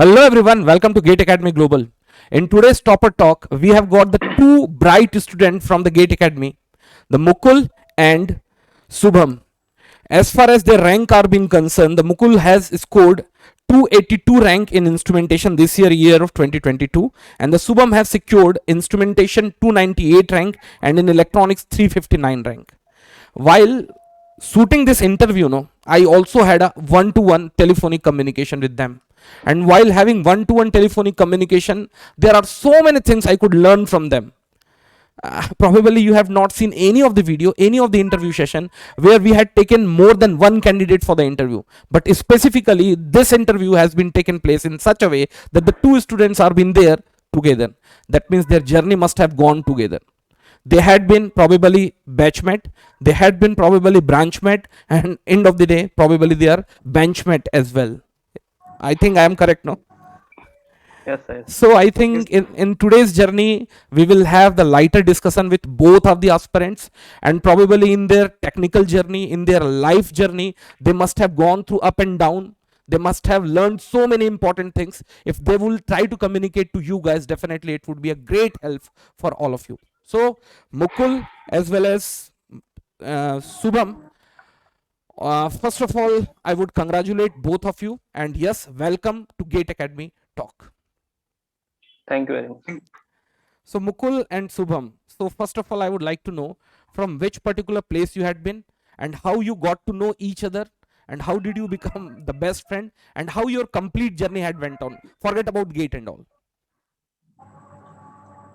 Hello everyone, welcome to Gate Academy Global. In today's topper talk, we have got the two bright students from the Gate Academy, the Mukul and Shubham. As far as their rank are being concerned, the Mukul has scored 282 rank in instrumentation this year of 2022, and the Shubham have secured instrumentation 298 rank and in electronics 359 rank. While shooting this interview, no, I also had a one-to-one telephonic communication with them. And while having one-to-one telephonic communication, there are so many things I could learn from them. Probably you have not seen any of the video, any of the interview session where we had taken more than one candidate for the interview. But specifically, this interview has been taken place in such a way that the two students are been there together. That means their journey must have gone together. They had been probably batchmate, they had been probably branchmate, and end of the day probably they are benchmate as well. I think I am correct, no? Yes, yes. So I think in today's journey we will have the lighter discussion with both of the aspirants, and probably in their technical journey, in their life journey, they must have gone through up and down. They must have learned so many important things. If they will try to communicate to you guys, definitely it would be a great help for all of you. So Mukul as well as Subham, first of all, I would congratulate both of you, and yes, welcome to Gate Academy Talk. Thank you very much. So Mukul and Subham, so first of all, I would like to know from which particular place you had been and how you got to know each other and how did you become the best friend and how your complete journey had went on. Forget about gate and all.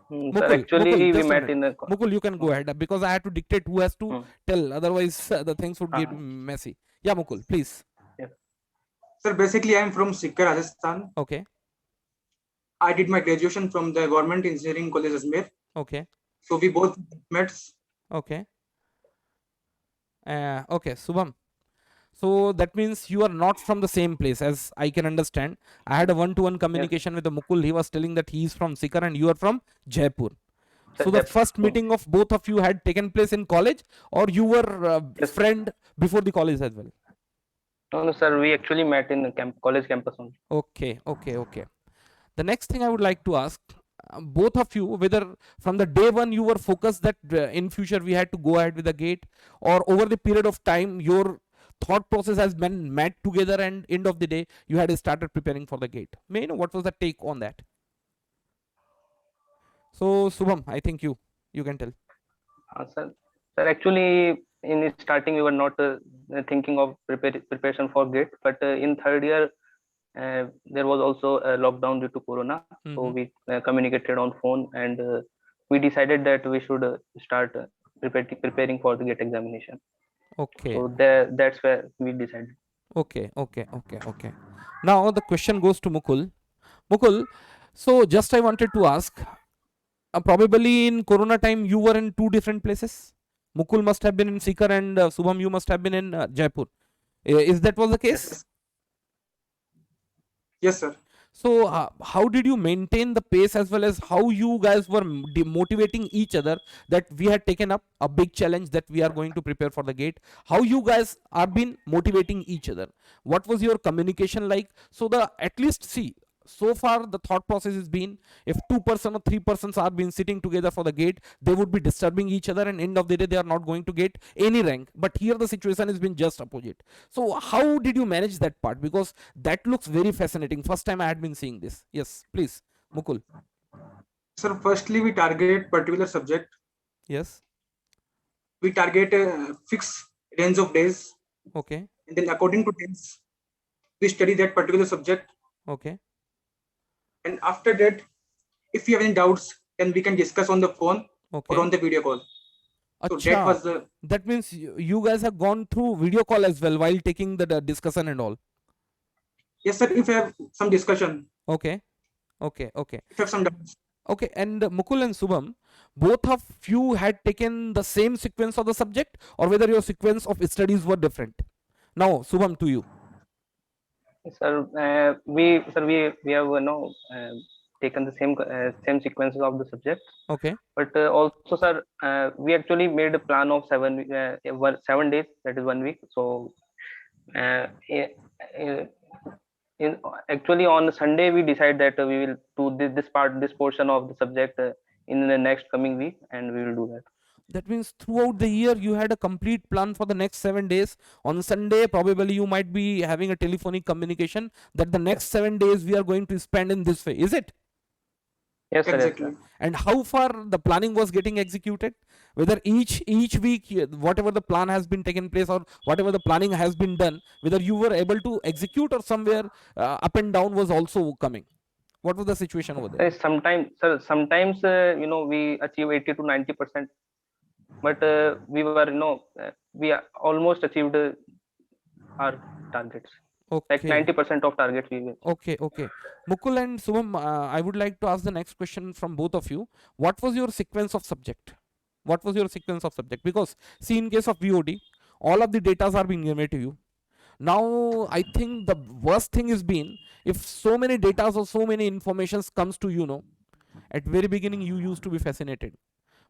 Sir, Mukul, actually, we just a met minute. in the. Mukul, you can go ahead because I had to dictate who has to tell. Otherwise, the things would get messy. Yeah, Mukul, please. Yes. Sir, basically, I am from Sikar, Rajasthan. Okay. I did my graduation from the Government Engineering College, Ajmer. Okay. So we both met. Okay. Okay, Subham. So that means you are not from the same place, as I can understand. I had a one-to-one communication with the Mukul. He was telling that he is from Sikar and you are from Jaipur. So the first meeting of both of you had taken place in college, or you were Yes. friend before the college as well? No, sir, we actually met in the college campus only. Okay. The next thing I would like to ask, both of you, whether from the day one you were focused that in future we had to go ahead with the gate, or over the period of time your thought process has been met together and end of the day you had started preparing for the gate. May I know what was the take on that? So Subham, I think you can tell. Sir, actually, in starting we were not thinking of preparation for gate, but in third year there was also a lockdown due to corona. So we communicated on phone and we decided that we should start preparing for the gate examination. Okay. So that's where we decided. Okay. Now the question goes to Mukul. So just I wanted to ask, probably in corona time you were in two different places. Mukul must have been in Sikar and Subham, you must have been in Jaipur. Is that was the case? Yes, sir. So how did you maintain the pace, as well as how you guys were motivating each other that we had taken up a big challenge that we are going to prepare for the gate? How you guys are been motivating each other? What was your communication like? So the at least see, so far the thought process has been, if 2% or 3% are been sitting together for the gate, they would be disturbing each other and end of the day they are not going to get any rank. But here the situation has been just opposite. So how did you manage that part? Because that looks very fascinating. First time I had been seeing this. Yes, please, Mukul. Sir, firstly, we target particular subject. Yes. We target a fixed range of days. Okay. And then according to days, we study that particular subject. Okay. And after that, if you have any doubts, then we can discuss on the phone or on the video call. So that was the. That means you guys have gone through video call as well while taking the discussion and all. Yes, sir. If you have some discussion. Okay. If you have some doubts. Okay, and Mukul and Subham, both of you had taken the same sequence of the subject, or whether your sequence of studies were different? Now, Subham, to you. Sir, we have taken the same sequences of the subjects. Okay. But also, sir, we actually made a plan of 7 days. That is 1 week. So in actually on Sunday we decide that we will do this portion of the subject in the next coming week, and we will do that. That means throughout the year you had a complete plan for the next 7 days. On Sunday, probably you might be having a telephonic communication that the next 7 days we are going to spend in this way. Is it? Yes, sir. Yes, Exactly. sir. And how far the planning was getting executed? Whether each week, whatever the plan has been taken place or whatever the planning has been done, whether you were able to execute or somewhere up and down was also coming. What was the situation over there? Sometimes, sir, sometimes we achieve 80 to 90%, but we were we almost achieved our targets. Like Okay. 90% of targets we will. Okay, okay. Mukul and Subham, I would like to ask the next question from both of you. What was your sequence of subject? What was your sequence of subject? Because see, in case of VOD, all of the datas are being given to you. Now, I think the worst thing is been if so many datas or so many informations comes to you know, at very beginning you used to be fascinated,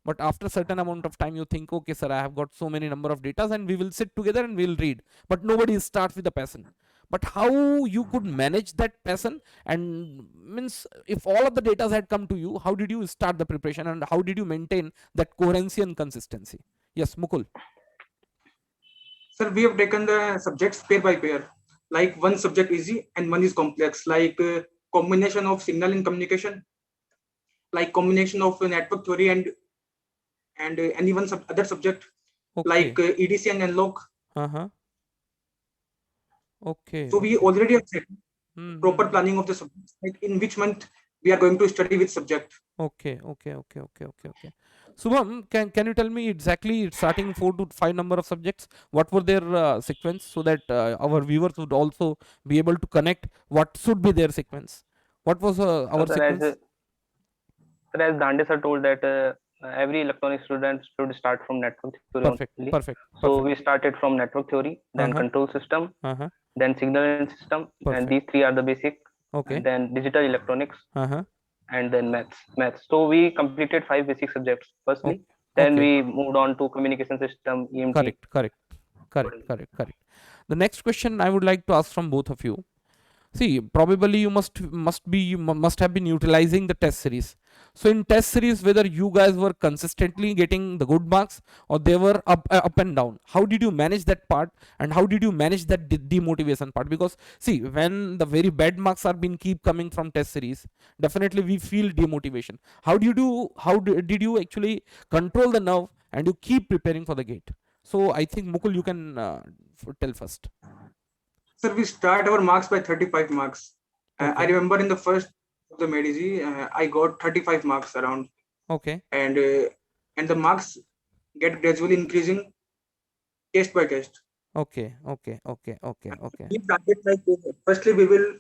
but after certain amount of time you think, okay sir, I have got so many number of datas and we will sit together and we'll read, but nobody starts with a passion. But how you could manage that passion, and means if all of the data had come to you, how did you start the preparation and how did you maintain that coherency and consistency? Yes, Mukul. Sir, we have taken the subjects pair by pair. Like one subject easy and one is complex. Like combination of signal and communication. Like combination of network theory and any one other subject. Okay. Like EDC and analog. Uh-huh. Okay. So we already have set proper Mm-hmm. planning of the subjects. Like in which month we are going to study which subject. Okay, okay, okay, okay, okay, okay. Subham, can you tell me exactly starting 4 to 5 number of subjects? What were their sequence so that our viewers would also be able to connect what should be their sequence? What was our So, sir, sequence? as Dande sir told that every electronic student should start from network theory Perfect, only. perfect, So perfect. we started from network theory, then Uh-huh, control system, uh-huh. then signal and system, and Perfect. these three are the basic, Okay. and then digital electronics, Uh-huh. and then maths. So we completed 5 basic subjects firstly, Okay. then Okay. we moved on to communication system, EMT. Correct, correct, correct, correct, correct. The next question I would like to ask from both of you. See, probably you must have been utilizing the test series. So in test series, whether you guys were consistently getting the good marks or they were up and down, how did you manage that part, and how did you manage that demotivation part? Because see, when the very bad marks are being keep coming from test series, definitely we feel demotivation. Did you actually control the nerve and you keep preparing for the gate? So I think Mukul, you can tell first. Sir, we start our marks by 35 marks. I Okay. remember in the first of the Medici, I got 35 marks around, Okay. and the marks get gradually increasing test by test. Okay, okay, okay, okay, okay. We target like firstly we will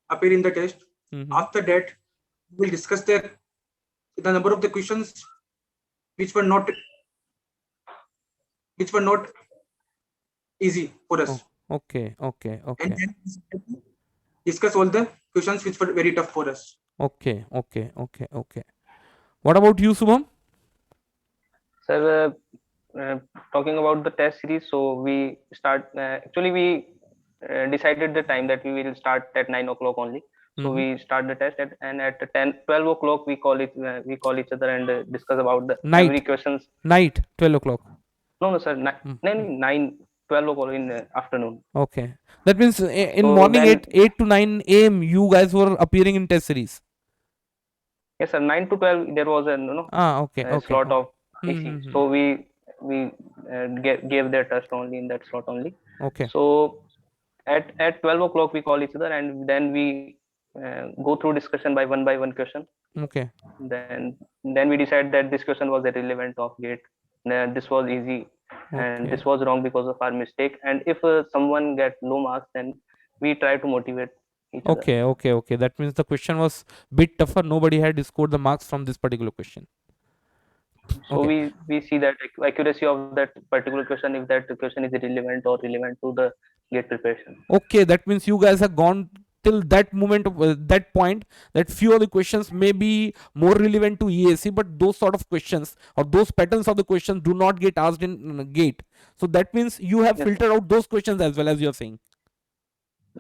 appear in the test. Mm-hmm. After that, we will discuss the number of the questions which were not easy for us, Oh, okay, okay, and okay, then discuss all the questions which were very tough for us. okay, okay, okay, okay. What about you, Subham? Sir, talking about the test series, so we start actually we decided the time that we will start at 9 o'clock only. So Mm-hmm. we start the test and at 12 o'clock we call each other and discuss about the every Night, questions. night, 12 o'clock. No, no, sir, Mm-hmm. 12 o'clock in afternoon. Okay. That means in So morning then 8 to 9 a.m. you guys were appearing in test series. yes, sir, 9 to 12 there was Ah, okay, a okay, slot okay. of EC. Mm-hmm. So we gave their test only in that slot only. Okay, So at 12 o'clock we call each other and then we go through discussion by one question. okay, Then we decide that this question was irrelevant of gate. This was easy and okay, this was wrong because of our mistake. And if someone get low marks, then we try to motivate each other. okay, okay, okay. That means the question was bit tougher. Nobody had scored the marks from this particular question. So Okay. we see that accuracy of that particular question, if that question is relevant or relevant to the gate preparation. Okay, that means you guys have gone till that moment of that point that few of the questions may be more relevant to EAC, but those sort of questions or those patterns of the questions do not get asked in gate. So that means you have Yes, sir. filtered out those questions as well, as you're saying.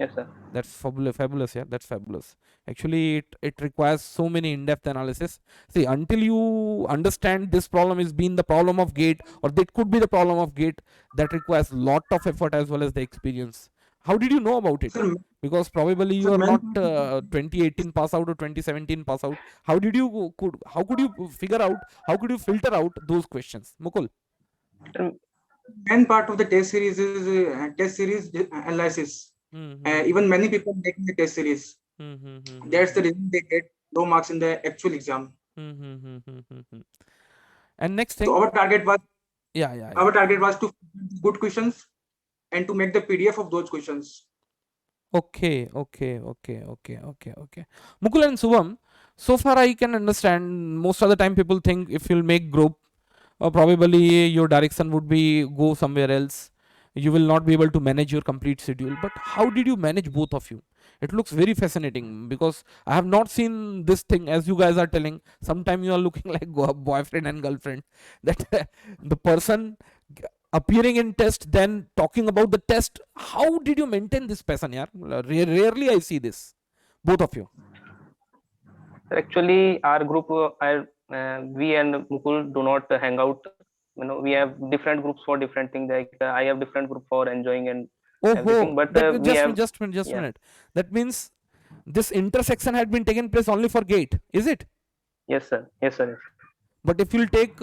Yes, sir. That's fabulous, yeah. That's fabulous. Actually, it requires so many in-depth analysis. See, until you understand this problem is being the problem of gate, or that could be the problem of gate, that requires lot of effort as well as the experience. How did you know about it? Sir, Because probably you sir, are main not part of 2018 pass out or 2017 pass out. How could you figure out? How could you filter out those questions, Mukul? Sir, main part of the test series is test series analysis. Hmm. Even many people making the test series. Hmm. Hmm. Hmm. Hmm. That's the reason they get low marks in the actual exam. Hmm. Hmm. Hmm. Hmm. Hmm. Hmm. And next So thing, yeah. our target was to find good questions and to make the PDF of those questions. Okay. Mukul and Subham, so far I can understand most of the time people think if you'll make group, probably your direction would be go somewhere else. You will not be able to manage your complete schedule. But how did you manage both of you? It looks very fascinating because I have not seen this thing as you guys are telling. Sometime you are looking like boyfriend and girlfriend. That the person appearing in test, then talking about the test. How did you maintain this passion? Yeah, rarely I see this. Both of you. actually, our group, we and Mukul do not hang out. We have different groups for different things. Like I have different group for enjoying and everything. Oh, But that we have, just a yeah, minute. That means this intersection had been taken place only for gate, is it? yes, sir, yes, sir, yes. But if you'll take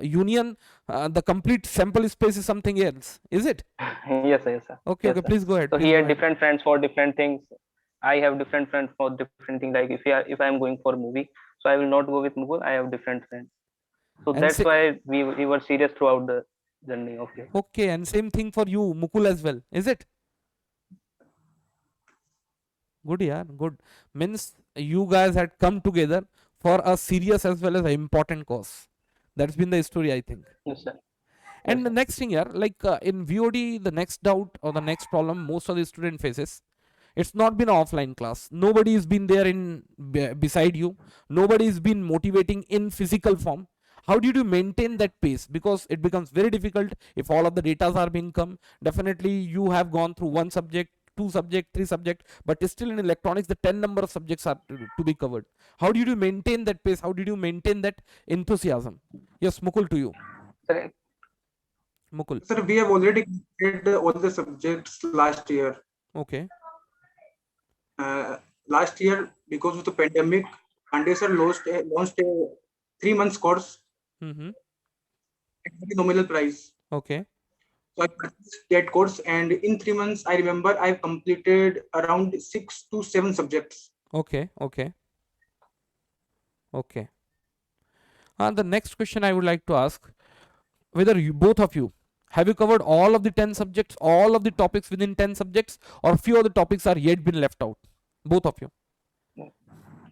union, the complete sample space is something else, is it? Yes, sir, yes, sir, yes, Okay. sir. Please go ahead. So he Please go had ahead. different friends for different things. I have different friends for different things. Like if I am going for a movie, so I will not go with Mukul. I have different friends. So And that's say, why we were serious throughout the journey. Okay. okay, and same thing for you, Mukul as well, is it? Good, yeah, good. Means you guys had come together for a serious as well as an important cause. That's been the story, I think. Yes, sir. Yes, And the sir. next thing, yeah, like in VOD, the next doubt or the next problem most of the student faces, it's not been an offline class. Nobody's been there in beside you. Nobody's been motivating in physical form. How did you maintain that pace? Because it becomes very difficult if all of the data are being come. Definitely, you have gone through one subject, two subject, three subject, but still in electronics, the 10 number of subjects are to be covered. How did you maintain that pace? How did you maintain that enthusiasm? Yes, Mukul, to you. Sir, Mukul. Sir, we have already completed all the subjects last year. Okay. Last year, because of the pandemic, Pandey sir launched a 3 months course Mm-hmm. at very nominal price. Okay. So I purchased that course, and in 3 months, I remember I've completed around 6 to 7 subjects. Okay. Okay. And the next question I would like to ask, whether you both of you have you covered all of the 10 subjects, all of the topics within 10 subjects, or few of the topics are yet been left out? Both of you.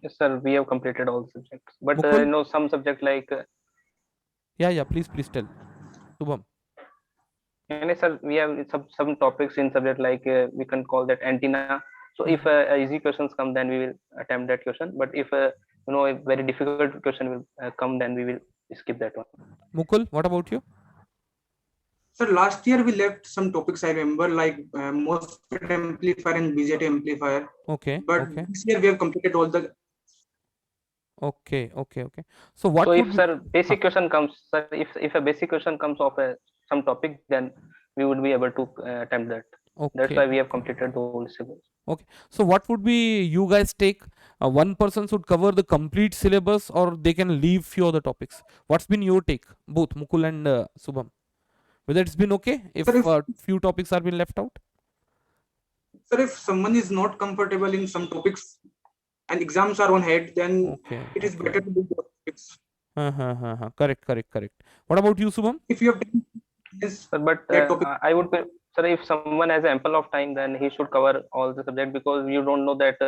yes, sir. We have completed all subjects, but Mukul? some subject like Yeah. Please tell. Shubham. and yes, sir, we have some topics in subject like we can call that antenna. So if Mhm. easy questions come, then we will attempt that question. But if a very difficult question will come, then we will skip that one. Mukul, what about you? So last year we left some topics I remember like MOSFET amplifier and BJT amplifier. Okay. But Okay. this year we have completed all the. Okay. So So what if would be? sir Huh. basic question comes, sir, if a basic question comes of some topic, then we would be able to attempt that. That's Okay. why we have Okay. completed the whole syllabus. Okay. So what would be you guys take? One person should cover the complete syllabus, or they can leave few other topics. What's been your take, both Mukul and Subham? Whether it's been okay Sir, if few topics are been left out? if someone is not comfortable in some topics and exams are on head, then it is Okay. better to do those topics. Correct. What about you, Subham? If you have done this, Sir, but that topic. I would sir, if someone has ample of time, then he should cover all the subject because you don't know that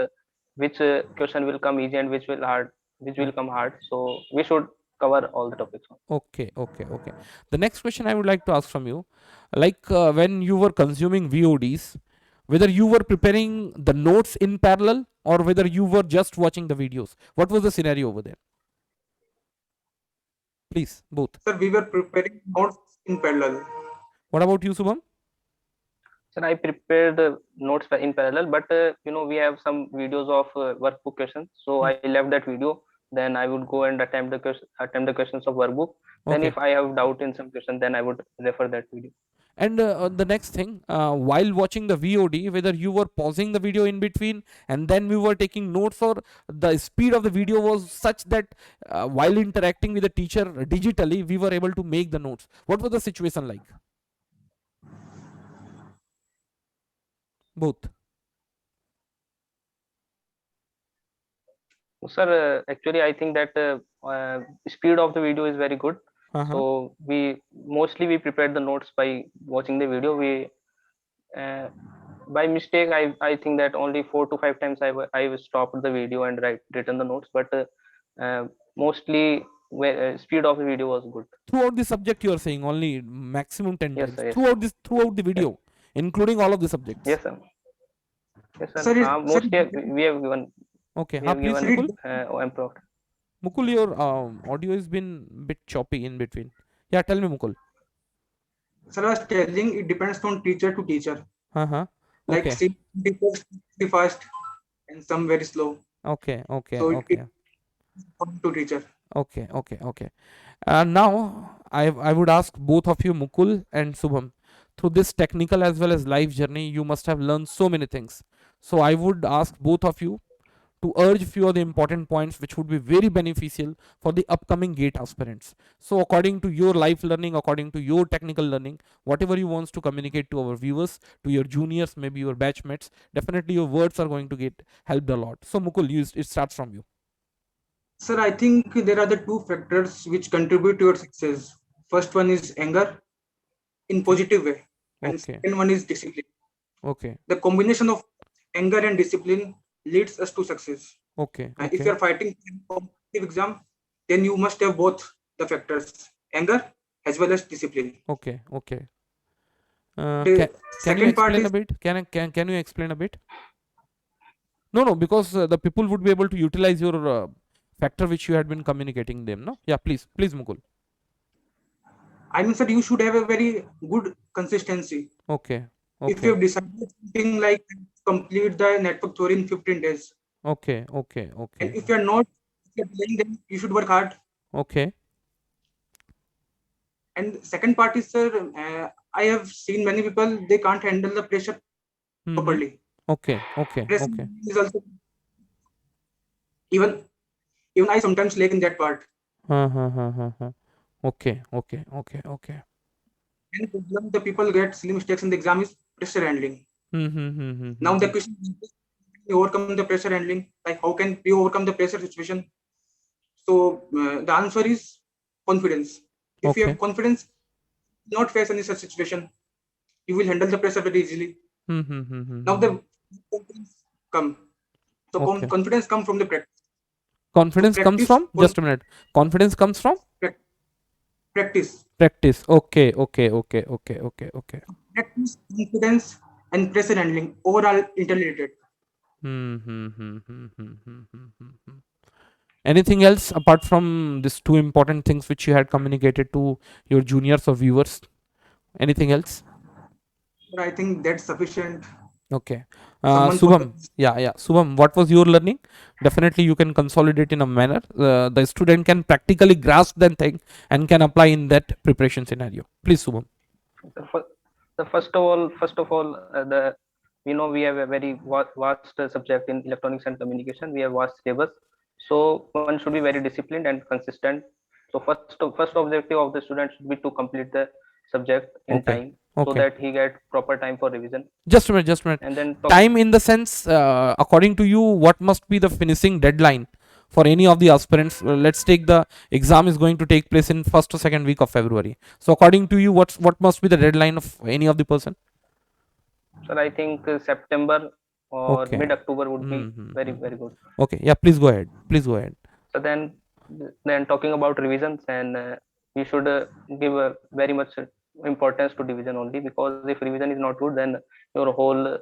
which question will come easy and which will come hard. So we should cover all the topics. Okay. The next question I would like to ask from you, like when you were consuming VODs, whether you were preparing the notes in parallel or whether you were just watching the videos. What was the scenario over there? Please, both. Sir, we were preparing notes in parallel. What about you, Subham? Sir, I prepared notes in parallel, but we have some videos of workbook questions. So I left that video. Then I would go and attempt the questions of workbook. Then Okay. if I have doubt in some question, then I would refer that video. And the next thing, while watching the VOD, whether you were pausing the video in between and then we were taking notes, or the speed of the video was such that while interacting with the teacher digitally, we were able to make the notes. What was the situation like? Both. Sir, actually, I think that speed of the video is very good. Uh-huh. So we prepared the notes by watching the video. We by mistake, I think that only 4 to 5 times I stopped the video and written the notes, but mostly speed of the video was good. Throughout the subject, you are saying only maximum 10 Yes, times. sir. Yes. Throughout the Yes. video, including all of the subjects. Yes, sir. Yes, sir. Sir, Mostly we have given. Okay. We have Please, given Mukul. improv. Mukul, your audio has been a bit choppy in between. Yeah, tell me, Mukul. sir, I was telling it depends on teacher to teacher. Uh-huh. Like Okay. some teachers very fast and some very slow. Okay. So Okay. it to teacher. Okay. Now, I would ask both of you, Mukul and Shubham, through this technical as well as life journey, you must have learned so many things. So I would ask both of you to urge few of the important points which would be very beneficial for the upcoming GATE aspirants. So according to your life learning, according to your technical learning, whatever you want to communicate to our viewers, to your juniors, maybe your batchmates, definitely your words are going to get helped a lot. So Mukul, it starts from you. Sir, I think there are the two factors which contribute to your success. First one is anger in positive way, and second one is discipline. Okay. The combination of anger and discipline leads us to success. Okay. If you are fighting for a competitive exam, then you must have both the factors, anger as well as discipline. Okay. The Can you second part explain is a bit? Can you explain a bit? No, because the people would be able to utilize your factor which you had been communicating them. No, yeah, please, Mukul. I mean, sir, you should have a very good consistency. Okay. If you have decided something like complete the network theory in 15 days. Okay. And if you're not, if you're playing, then you should work hard. Okay. And second part is, sir, I have seen many people, they can't handle the pressure properly. Okay. Is also, even I sometimes lack in that part. Okay. And the people get silly mistakes in the exam is pressure handling. Now the question is, you overcome the pressure handling, like how can we overcome the pressure situation? So the answer is confidence. If you have confidence, not face any such situation, you will handle the pressure very easily. Now the confidence come. So confidence comes from the practice. Confidence comes from, just a minute. Confidence comes from practice. Okay. Practice, confidence, and pressure handling overall interrelated. Anything else apart from these two important things which you had communicated to your juniors or viewers? Anything else? I think that's sufficient. Okay. Shubham, Shubham, what was your learning? Definitely you can consolidate in a manner the student can practically grasp that thing and can apply in that preparation scenario. Please, Shubham. First of all, we have a very vast subject in electronics and communication. We have vast syllabus, so one should be very disciplined and consistent. So first objective of the student should be to complete the subject in time, so that he get proper time for revision. Just a minute. And then time in the sense, according to you, what must be the finishing deadline for any of the aspirants? Let's take the exam is going to take place in first or second week of February. So according to you, what must be the deadline of any of the person? Sir, I think September or mid-October would be very good. Okay, yeah, please go ahead. So then talking about revisions, and we should give very much importance to revision only, because if revision is not good, then your whole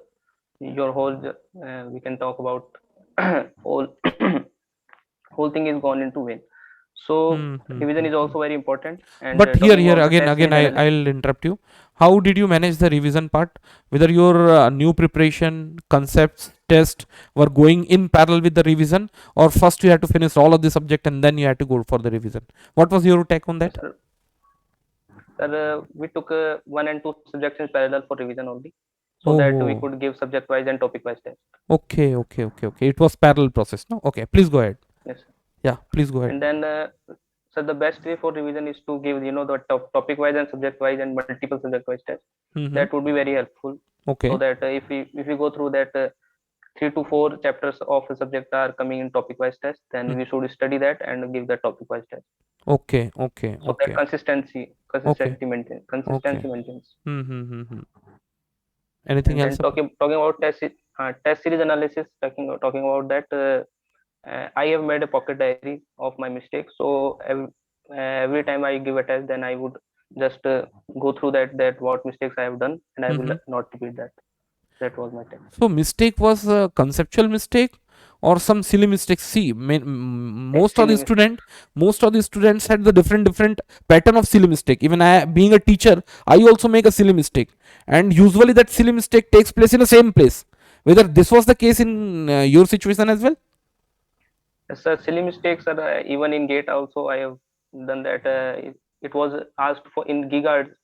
we can talk about whole whole thing is gone into vain. So revision is also very important. And but here again I'll interrupt you. How did you manage the revision part? Whether your new preparation, concepts, test were going in parallel with the revision, or first you had to finish all of the subject and then you had to go for the revision? What was your take on that? Sir, we took 1 and 2 subjects in parallel for revision only, so that we Oh, could give subject wise and topic wise test. okay, okay, okay, okay. It was parallel process, no? Okay, please go ahead. Yes. Yeah, please go ahead. And then, so the best way for revision is to give, the topic wise and subject wise and multiple subject wise tests. That would be very helpful. Okay. So that if we go through that 3 to 4 chapters of a subject are coming in topic wise test, then we should study that and give the topic wise test. Okay, okay, So okay. that consistency maintains. Anything And else? then talking about test series analysis, talking about that, I have made a pocket diary of my mistakes. So every time I give a test, then I would just go through that what mistakes I have done, and I will not repeat that. That was my test. So mistake was a conceptual mistake or some silly mistakes. See, most of the students had the different pattern of silly mistake. Even I, being a teacher, I also make a silly mistake, and usually that silly mistake takes place in the same place. Whether this was the case in your situation as well? Yes, sir, silly mistakes are even in gate also I have done that. It was asked for in gigahertz,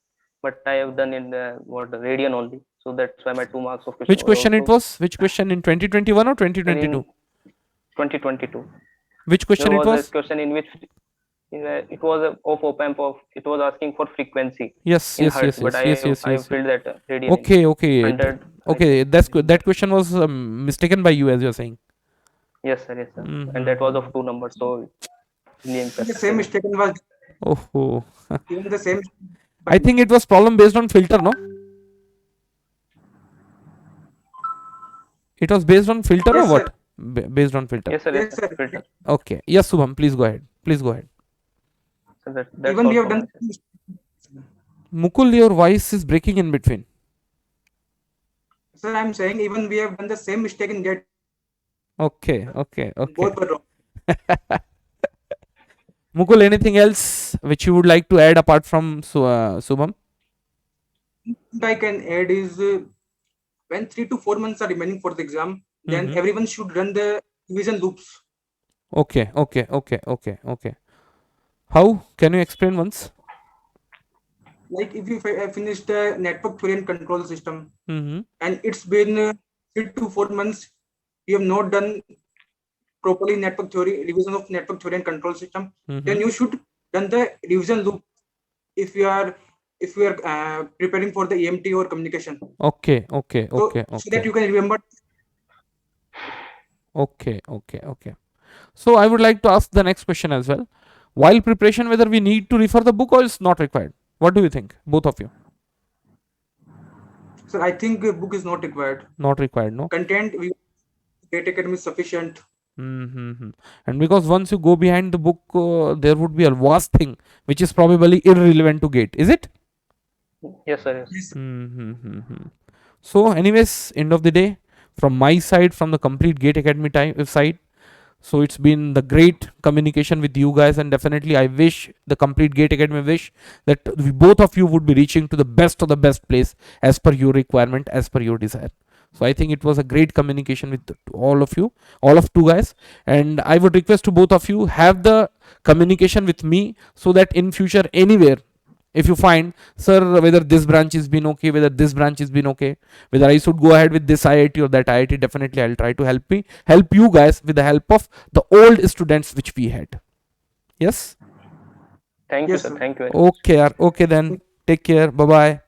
but I have done in the radian only. So that's why my 2 marks of question. Which question it was? Which question in 2021 or 2022? 2022. Which question There it was was? a question in which it was of op-amp of, it was asking for frequency Yes, in yes, hertz, yes, but yes, yes, I yes. filled that radian. Okay, okay, 100, okay. That question was mistaken by you, as you're saying. Yes, sir, yes, sir. And that was of 2 numbers, so the same mistake was Oh, even the same. I think it was problem based on filter, no? It was based on filter Yes, or what? sir. Based on filter. Yes, sir, Yes, yes, sir. sir. Filter. Okay. Yes, Shubham, please go ahead. Please go ahead. So that's Even all we have from done. my side. Mukul, your voice is breaking in between. Sir, I'm saying even we have done the same mistake in get. Okay, okay, okay. Both were wrong. Mukul, anything else which you would like to add apart from Shubham? What I can add is when 3 to 4 months are remaining for the exam, then everyone should run the revision loops. Okay, okay, okay, okay, okay. How? Can you explain once? Like if you finish the network theory and control system, Mm-hmm. and it's been 3 to 4 months, you have not done properly network theory, revision of network theory and control system, then you should run the revision loop if you are preparing for the EMT or communication. Okay, okay, So, okay, so that okay. you can remember. Okay, okay, okay. So I would like to ask the next question as well. While preparation, whether we need to refer the book or it's not required? What do you think, both of you? So I think a book is not required. Not required, no? Content we Gate Academy is sufficient. Mm-hmm. And because once you go behind the book, there would be a vast thing which is probably irrelevant to GATE. Is it? Yes, sir, yes. Yes. Mm-hmm. So, anyways, end of the day, from my side, from the complete GATE Academy side, so it's been the great communication with you guys, and definitely I wish the complete GATE Academy wish that both of you would be reaching to the best of the best place as per your requirement, as per your desire. So I think it was a great communication with all of you, all of two guys, and I would request to both of you have the communication with me so that in future anywhere, if you find, sir, whether this branch is been okay, whether this branch is been okay, whether I should go ahead with this IIT or that IIT, definitely I'll try to help you guys with the help of the old students which we had. Yes. Thank you, Yes, sir. sir. Thank you very much. Okay, okay then. Take care. Bye bye.